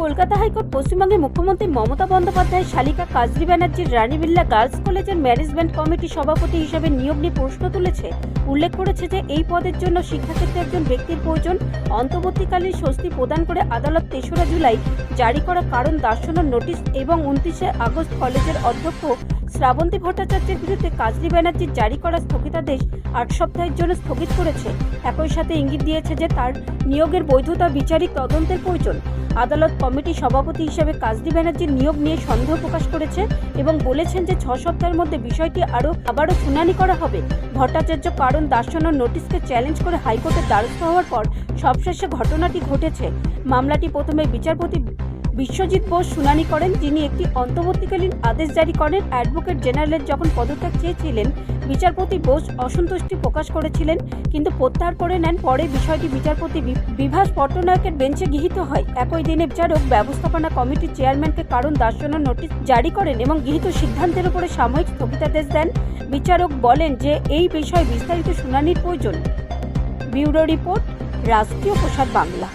Kolkata high court পশ্চিমবঙ্গের মুখ্যমন্ত্রী মমতা বন্দ্যোপাধ্যায় শালিকা কাজরি ব্যানার্জির রানী বিড়লা গার্লস কলেজের ম্যানেজমেন্ট কমিটি সভাপতি হিসেবে নিয়োগ নিয়ে প্রশ্ন তুলেছে। উল্লেখ করেছে যে এই পদের জন্য শিক্ষাক্ষেত্রে একজন ব্যক্তির প্রয়োজন। অন্তর্বর্তীকালীন স্বস্তি প্রদান করে আদালত ৩রা জুলাই জারি করা কারণ দর্শানোর নোটিশ এবং ২৯শে আগস্ট কলেজের অধ্যক্ষ শ্রাবন্তী ভট্টাচার্যের বিরুদ্ধে কাজরি ব্যানার্জির জারি করা স্থগিতাদেশ ৮ সপ্তাহের জন্য স্থগিত করেছে। একই সাথে ইঙ্গিত দিয়েছে যে তার নিয়োগের বৈধতা বিচারিক তদন্তের প্রয়োজন। আদালত কমিটি সভাপতি হিসেবে কাজরি ব্যানার্জির নিয়োগ নিয়ে সন্দেহ প্রকাশ করেছে এবং বলেছেন যে ৬ সপ্তাহের মধ্যে বিষয়টি আবারও শুনানি করা হবে। ভট্টাচার্য কারণ দর্শানোর নোটিশকে চ্যালেঞ্জ করে হাইকোর্টের দ্বারস্থ হওয়ার পর সবশেষে ঘটনাটি ঘটেছে। মামলাটি প্রথমে বিচারপতি বিশ্বজিৎ বোস শুনানি করেন, যিনি একটি অন্তর্বর্তীকালীন আদেশ জারি করেন। অ্যাডভোকেট জেনারেলের যখন পদত্যাগ চেয়েছিলেন, বিচারপতি বোস অসন্তুষ্টি প্রকাশ করেছিলেন কিন্তু প্রত্যাহার করে নেন। পরে বিষয়টি বিচারপতি বিভাস পট্টনায়কের বেঞ্চে গৃহীত হয়। একই দিনে বিচারক ব্যবস্থাপনা কমিটির চেয়ারম্যানকে কারণ দর্শানোর নোটিশ জারি করেন এবং গৃহীত সিদ্ধান্তের উপরে সাময়িক স্থগিতাদেশ দেন। বিচারক বলেন যে এই বিষয়ে বিস্তারিত শুনানির প্রয়োজন। ব্যুরো রিপোর্ট, রাষ্ট্রীয় প্রসার বাংলা।